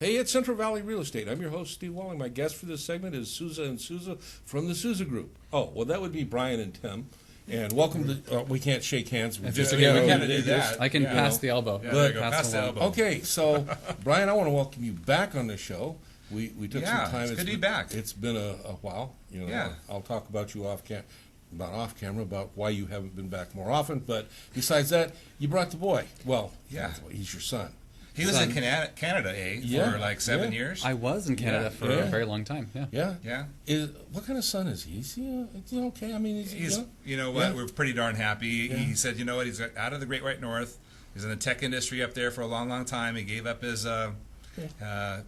Hey, it's Central Valley Real Estate. I'm your host, Steve Walling. My guest for this segment is Souza and Souza from the Souza Group. Oh, well, that would be Bryan and Tim. And welcome to, we can't shake hands. We just we kind of do that. I can pass the elbow. Yeah, there you go. Pass the elbow. Okay, so, Bryan, I want to welcome you back on the show. We took some time. It's good to be back. It's been a while. You know, Yeah. I'll talk about you off camera, about why you haven't been back more often. But besides that, you brought the boy. Well, Yeah. he's your son. He was in Canada, Yeah, for like 7 years. I was in Canada for a very long time. Yeah. Yeah. Yeah. What kind of son is he? Is he okay? I mean, He's, you know what, we're pretty darn happy. Yeah. He said, you know what, he's out of the Great White North. He's in the tech industry up there for a long, long time. He gave up his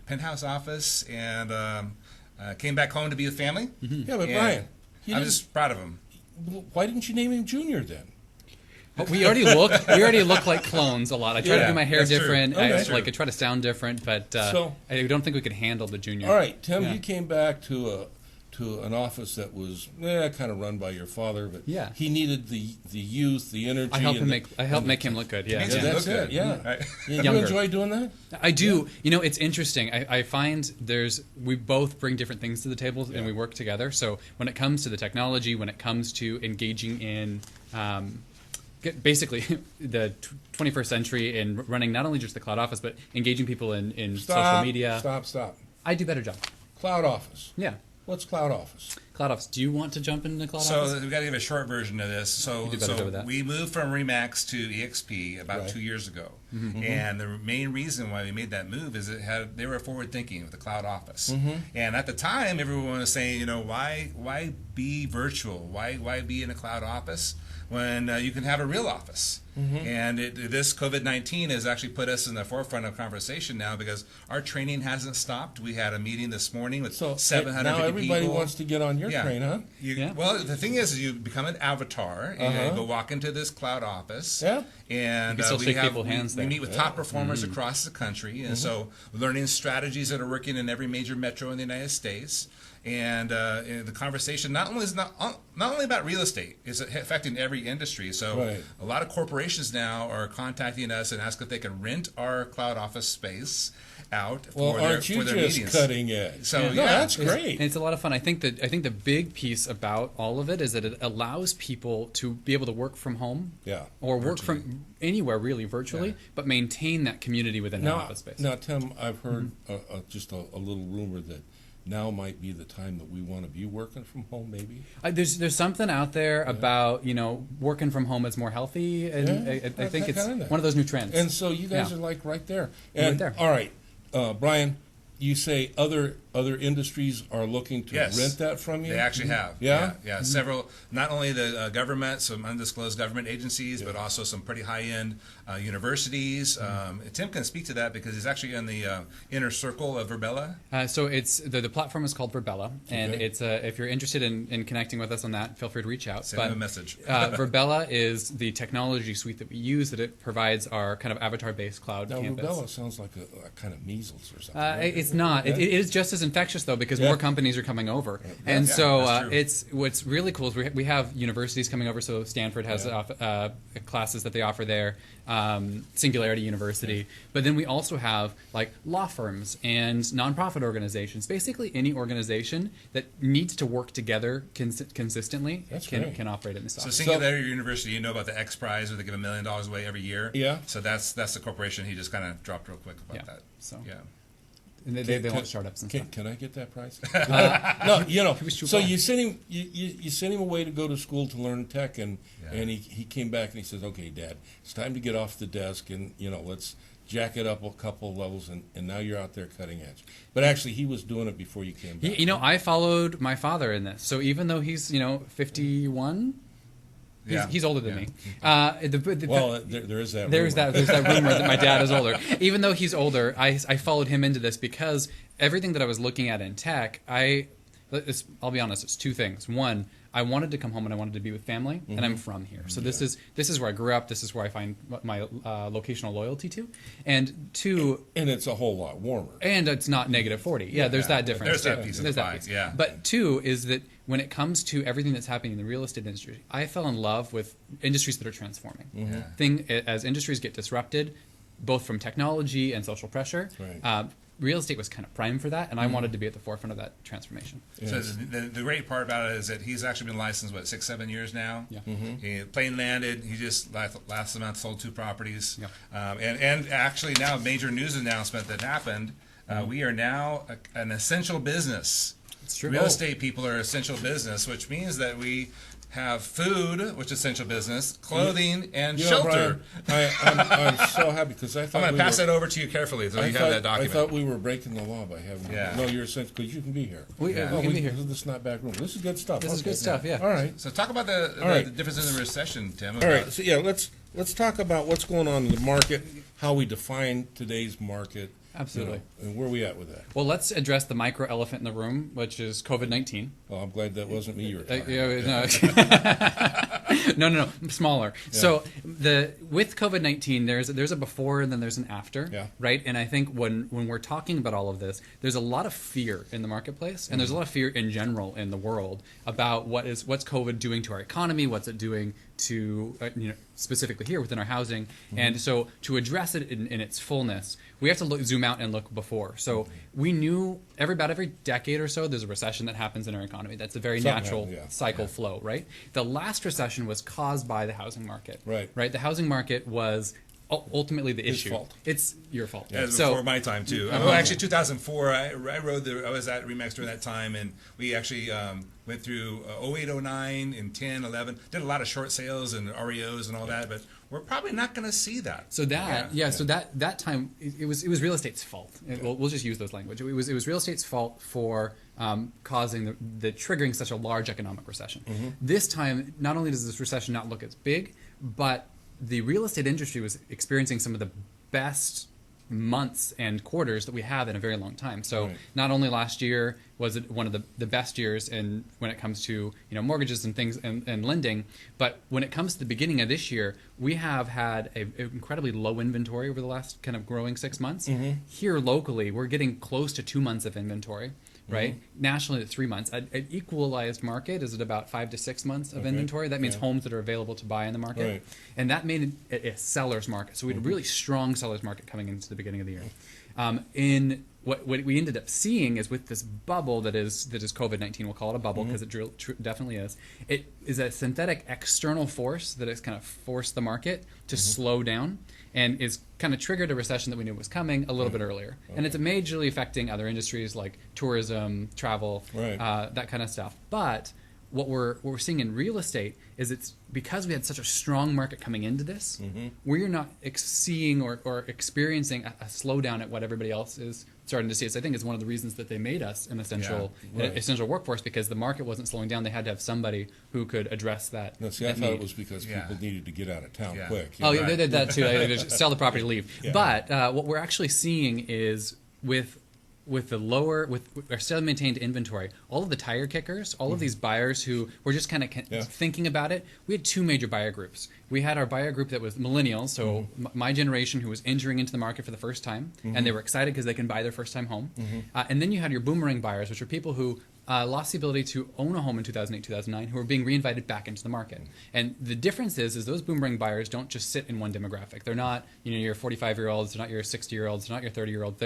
penthouse office and came back home to be with family. Mm-hmm. Yeah, but Bryan, I'm just proud of him. Why didn't you name him Junior then? We already look like clones a lot. I try to do my hair that's true. different. Okay. I try to sound different, but I don't think we could handle the Junior. All right, Tim, Yeah. you came back to an office that was kind of run by your father, but he needed the youth, the energy. I helped make him look good. Yeah, Makes him that's look it. good. Yeah, Right. You Younger. enjoy doing that? I do. You know, it's interesting. I find we both bring different things to the table, and we work together. So when it comes to the technology, when it comes to engaging in basically the 21st century and running not only just the cloud office, but engaging people in social media. Stop. I do a better job. Cloud office. Yeah. What's cloud office? Cloud office. Do you want to jump into cloud office? So we've got to give a short version of this. So, You do better with that. we moved from Remax to EXP about 2 years ago, and the main reason why we made that move is they were forward thinking with the cloud office, and at the time everyone was saying, you know, why be virtual? Why be in a cloud office when you can have a real office? And this COVID-19 has actually put us in the forefront of conversation now because our training hasn't stopped. We had a meeting this morning with 750 now everybody people. wants to get on your train, huh? Well, the thing is you become an avatar and you go walk into this cloud office. Yeah. And You can still shake people's hands we there. meet with top performers across the country, and so learning strategies that are working in every major metro in the United States. And the conversation not only about real estate, it's affecting every industry. So a lot of corporations now are contacting us and ask if they can rent our cloud office space out for their meetings. Cutting edge? So that's great. And it's a lot of fun. I think the big piece about all of it is that it allows people to be able to work from home, or work from anywhere really virtually, but maintain that community within the office space. Now, Tim, I've heard just a little rumor that now might be the time that we want to be working from home, maybe? There's something out there about, you know, working from home is more healthy, and I think it's one of those new trends. And so you guys are like right there. Right there. All right, Bryan, you say other industries are looking to rent that from you? They actually have. Yeah? Yeah. Several, not only the government, some undisclosed government agencies, but also some pretty high-end universities. Tim can speak to that because he's actually in the inner circle of Verbella. So it's the platform is called Verbella, and it's if you're interested in connecting with us on that, feel free to reach out. Send him a message. Verbella is the technology suite that we use that it provides our kind of avatar-based cloud campus. Verbella sounds like a kind of measles or something. It's not. It is just as infectious though, because more companies are coming over, and so it's what's really cool is we have universities coming over. So Stanford has classes that they offer there, Singularity University, but then we also have like law firms and nonprofit organizations. Basically, any organization that needs to work together consistently can operate in this office. So Singularity University, you know about the X Prize where they give $1 million away every year. Yeah. So that's the corporation. He just kind of dropped real quick about that. So yeah. And they launch startups and stuff. Can I get that prize? No, you know. So you sent him. You sent him away to go to school to learn tech, and he came back and he says, "Okay, Dad, it's time to get off the desk and let's jack it up a couple levels." And now you're out there cutting edge. But actually, he was doing it before you came back. I followed my father in this. So even though he's 51. He's older than me. Well, there is that. There's that rumor that my dad is older. Even though he's older, I followed him into this because everything that I was looking at in tech, I'll be honest, it's two things. One, I wanted to come home and I wanted to be with family, and I'm from here. So this is where I grew up. This is where I find my locational loyalty to. And two, and it's a whole lot warmer. And it's not -40. Yeah, there's that difference. There's that piece of the pie. But two is that when it comes to everything that's happening in the real estate industry, I fell in love with industries that are transforming. As industries get disrupted, both from technology and social pressure. real estate was kind of primed for that, and I wanted to be at the forefront of that transformation. Yes. So the great part about it is that he's actually been licensed, 6-7 years now? Yeah. He plane landed. He just last month sold 2 properties. Yeah. And actually now a major news announcement that happened. We are now an essential business. It's true. Real estate people are essential business, which means that we have food, which is essential business, clothing, and shelter. Brian, I'm so happy because I thought I'm going to pass that over to you carefully so you have that document. I thought we were breaking the law by having no, you're essential because you can be here. We can be here. This is not back room. This is good stuff. This is good stuff, yeah. All right. So talk about the difference in the recession, Tim. All right. So let's talk about what's going on in the market, how we define today's market. Absolutely. And where are we at with that? Well, let's address the micro elephant in the room, which is COVID-19. Well, I'm glad that wasn't me you were talking No, smaller. Yeah. So with COVID-19, there's a before and then there's an after, right? And I think when we're talking about all of this, there's a lot of fear in the marketplace, and there's a lot of fear in general in the world about what's COVID doing to our economy, what's it doing to specifically here within our housing. And so to address it in its fullness, we have to zoom out and look before. So we knew about every decade or so there's a recession that happens in our economy. That's a very natural cycle flow, right? The last recession was caused by the housing market. Right? The housing market was ultimately the issue. Fault. It's your fault. Yeah, before my time too. Well, actually, 2004. I was at Remax during that time, and we actually went through 08, 09, and 10, 11. Did a lot of short sales and REOs and all that, but we're probably not going to see that. So so that time it was real estate's fault. We'll just use those language. It was real estate's fault for causing the triggering such a large economic recession. This time, not only does this recession not look as big, but the real estate industry was experiencing some of the best months and quarters that we have in a very long time. So not only last year was it one of the best years when it comes to mortgages and things and lending, but when it comes to the beginning of this year, we have had an incredibly low inventory over the last kind of growing 6 months. Here locally, we're getting close to 2 months of inventory. Right? Nationally, it's 3 months. An equalized market is at about 5 to 6 months of inventory. That means homes that are available to buy in the market. And that made it a seller's market. So we had a really strong seller's market coming into the beginning of the year. In what we ended up seeing is with this bubble that is COVID-19, we'll call it a bubble because it definitely is. It is a synthetic external force that has kind of forced the market to slow down and is kind of triggered a recession that we knew was coming a little bit earlier. And it's majorly affecting other industries like tourism, travel, that kind of stuff. But what we're seeing in real estate is it's because we had such a strong market coming into this, we're not seeing or experiencing a slowdown at what everybody else is starting to see. So I think it's one of the reasons that they made us an essential workforce, because the market wasn't slowing down. They had to have somebody who could address that. No, see, I thought it was because people needed to get out of town quick. They did that too. They just sell the property, leave. But what we're actually seeing is with our still maintained inventory, all of the tire kickers, all of these buyers who were just kind of thinking about it, we had 2 major buyer groups. We had our buyer group that was millennials, so my generation, who was entering into the market for the first time, and they were excited because they can buy their first time home. And then you had your boomerang buyers, which are people who lost the ability to own a home in 2008, 2009, who are being reinvited back into the market. And the difference is those boomerang buyers don't just sit in one demographic. They're not your 45-year-olds, they're not your 60-year-olds, they're not your 30-year-olds.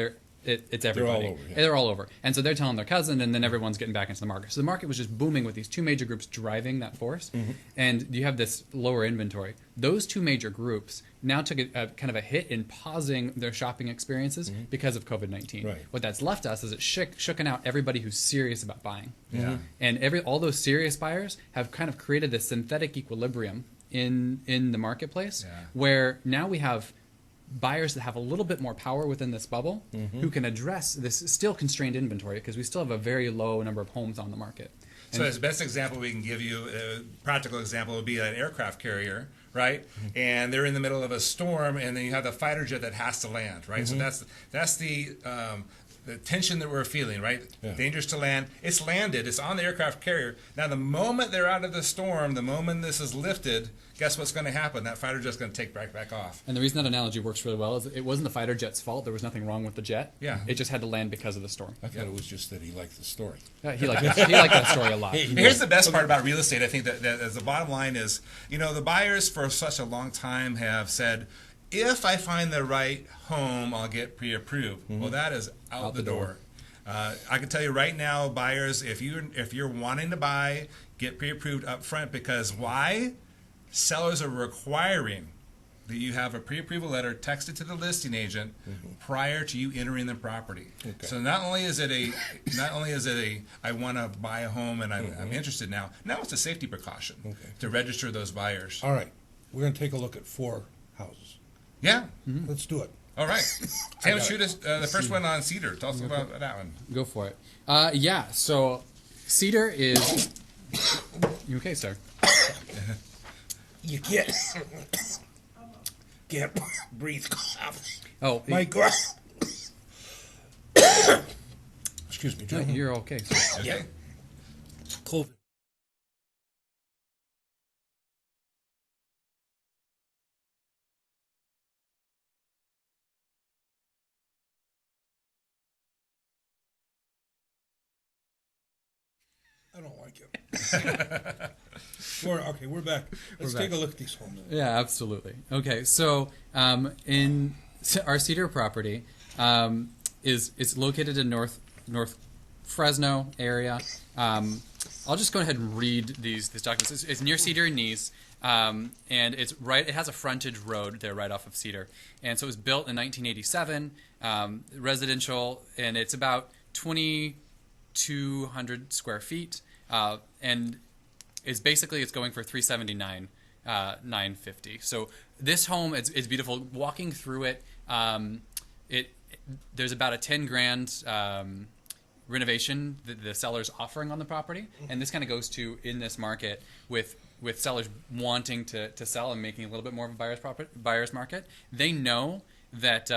It's everybody. They're all over. And so they're telling their cousin, and then everyone's getting back into the market. So the market was just booming with these 2 major groups driving that force. And you have this lower inventory. Those 2 major groups now took a kind of a hit in pausing their shopping experiences because of COVID-19. What that's left us is it shooken out everybody who's serious about buying. And all those serious buyers have kind of created this synthetic equilibrium in the marketplace where now we have buyers that have a little bit more power within this bubble who can address this still constrained inventory, because we still have a very low number of homes on the market. So as the best example we can give you, a practical example would be an aircraft carrier, right? And they're in the middle of a storm, and then you have the fighter jet that has to land, right? So that's the tension that we're feeling, right? Dangerous to land. It's landed. It's on the aircraft carrier. Now, the moment they're out of the storm, the moment this is lifted, guess what's going to happen? That fighter jet's going to take back off. And the reason that analogy works really well is it wasn't the fighter jet's fault. There was nothing wrong with the jet. It just had to land because of the storm. I thought it was just that he liked the story. He liked that story a lot. Here's the best part about real estate. I think that as the bottom line is, the buyers for such a long time have said, if I find the right home, I'll get pre-approved. Well, that is out the door. I can tell you right now, buyers, if you're wanting to buy, get pre-approved up front, because why? Sellers are requiring that you have a pre-approval letter texted to the listing agent prior to you entering the property. Okay. So not only is it a I want to buy a home and I'm interested now. Now it's a safety precaution to register those buyers. All right, we're going to take a look at 4 houses. Yeah. Let's do it. All right. Tim, shoot us the first one on Cedar. Tell us about that one. Go for it. Yeah, so Cedar is... You okay, sir? You can't breathe. Oh, My God. Excuse me, no, gentlemen. you're okay, sir. Okay. COVID. I don't like it. We're back. Let's take a look at these homes. Yeah, absolutely. Okay, so our Cedar property is located in North Fresno area. I'll just go ahead and read these documents. It's near Cedar and Nice, and it's right. It has a frontage road there right off of Cedar, and so it was built in 1987, residential, and it's about 2,200 square feet, and it's going for $379, $950. So this home is beautiful. Walking through it, there's about a $10,000 renovation that the seller's offering on the property, and this kind of goes to, in this market with sellers wanting to sell and making a little bit more of a buyer's market. They know that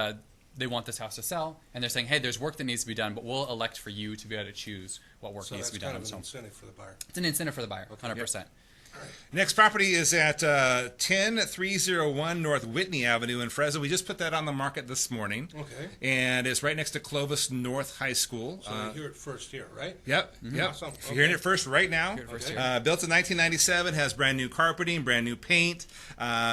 they want this house to sell, and they're saying, hey, there's work that needs to be done, but we'll elect for you to be able to choose what work needs to be done. So that's kind of an incentive for the buyer. It's an incentive for the buyer, 100%. Yep. Next property is at 10301 North Whitney Avenue in Fresno. We just put that on the market this morning. Okay. And it's right next to Clovis North High School. So you hear it first here, right? Yep. Yep. Awesome. You're hearing it first right now. First Built in 1997, has brand new carpeting, brand new paint,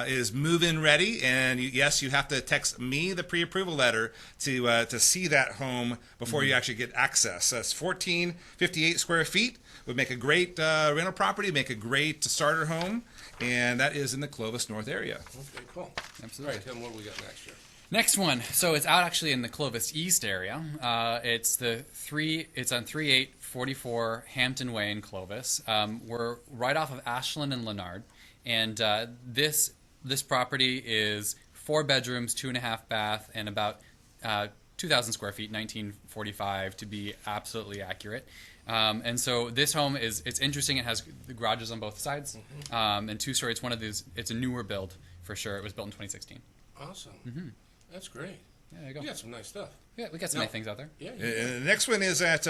is move-in ready. And yes, you have to text me the pre-approval letter to see that home before you actually get access. That's 1,458 square feet. Would make a great rental property, make a great starter home, and that is in the Clovis North area. Okay, cool. Absolutely. All right, Tim, what do we got next year? Next one. So it's out actually in the Clovis East area. It's on 3844 Hampton Way in Clovis. We're right off of Ashland and Leonard, and this property is 4 bedrooms, 2.5 bath, and about 2,000 square feet, 1945 to be absolutely accurate. And so this home it's interesting. It has the garages on both sides, and 2-story. It's one of these. It's a newer build for sure. It was built in 2016. Awesome. That's great. Yeah, there you go. You got some nice stuff. Yeah, we got some nice things out there. Yeah. The next one is at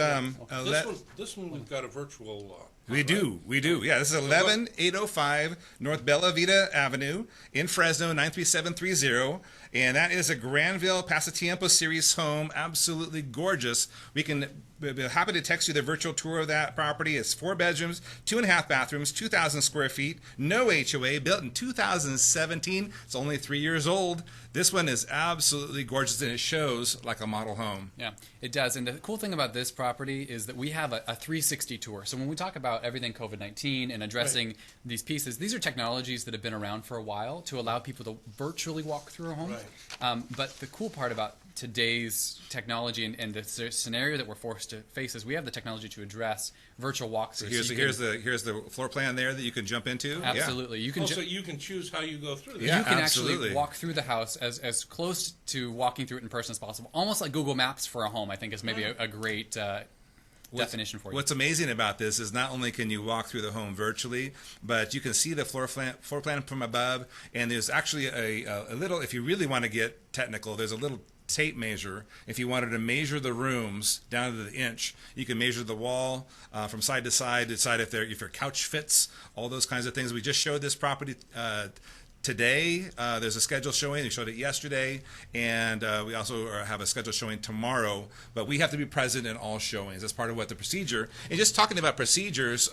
This one we've got a virtual. We do. Yeah, this is 11805 North Bella Vita Avenue in Fresno, 93730. And that is a Granville Pasatiempo Series home. Absolutely gorgeous. We're happy to text you the virtual tour of that property. It's 4 bedrooms, 2.5 bathrooms, 2,000 square feet, no HOA, built in 2017. It's only 3 years old. This one is absolutely gorgeous, and it shows like a model home. Yeah, it does. And the cool thing about this property is that we have a 360 tour. So when we talk about everything COVID-19 and addressing these pieces, these are technologies that have been around for a while to allow people to virtually walk through a home. Right. But the cool part about today's technology and the scenario that we're forced to face is we have the technology to address virtual walkthroughs. So here's the floor plan there that you can jump into. Absolutely. Yeah. You can so you can choose how you go through this. Yeah, you can absolutely. actually walk through the house as close to walking through it in person as possible. Almost like Google Maps for a home, I think, is maybe a great definition for you. What's amazing about this is not only can you walk through the home virtually, but you can see the floor plan from above, and there's actually a little, if you really want to get technical, there's a little tape measure. If you wanted to measure the rooms down to the inch, you can measure the wall from side to side, decide if your couch fits, all those kinds of things. We just showed this property today. There's a schedule showing. We showed it yesterday, and we also have a schedule showing tomorrow. But we have to be present in all showings. That's part of what the procedure. And just talking about procedures,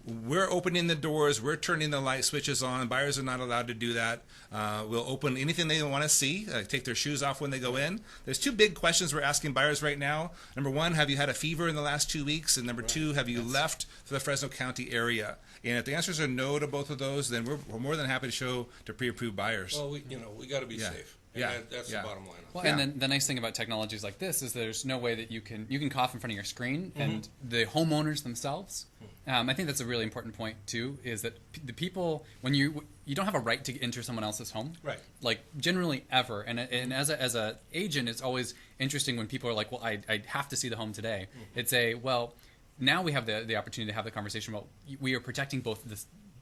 we're opening the doors, we're turning the light switches on. Buyers are not allowed to do that. We'll open anything they want to see, take their shoes off when they go in. There's two big questions we're asking buyers right now. Number one, have you had a fever in the last 2 weeks? And number two, have you left for the Fresno County area? And if the answers are no to both of those, then we're more than happy to show to pre-approved buyers. Well, we got to be safe. And that's the bottom line. Well, and then the nice thing about technologies like this is there's no way that you can cough in front of your screen, and the homeowners themselves. I think that's a really important point too. Is that the people, when you don't have a right to enter someone else's home, right? Like generally ever, and as a agent, it's always interesting when people are like, well, I have to see the home today. It's now we have the opportunity to have the conversation about we are protecting both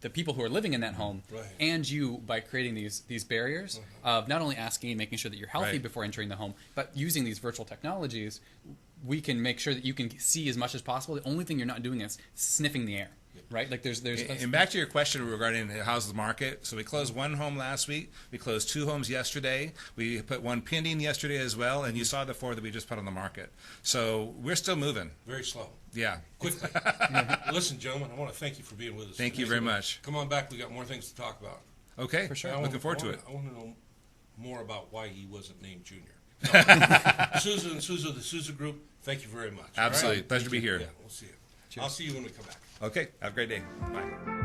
the people who are living in that home and you by creating these barriers of not only asking and making sure that you're healthy before entering the home, but using these virtual technologies, we can make sure that you can see as much as possible. The only thing you're not doing is sniffing the air, right? Like there's and back to your question regarding how's the market. So we closed one home last week. We closed 2 homes yesterday. We put one pending yesterday as well, and you saw the 4 that we just put on the market. So we're still moving. Very slow. Yeah. Quickly. Listen, gentlemen, I want to thank you for being with us. Thank you very much. Come on back. We got more things to talk about. Okay. For sure. Looking forward to it. I want to know more about why he wasn't named Junior. Souza and Souza, the Souza Group, thank you very much. Absolutely. Pleasure to be here. Yeah, we'll see you. Cheers. I'll see you when we come back. Okay. Have a great day. Bye.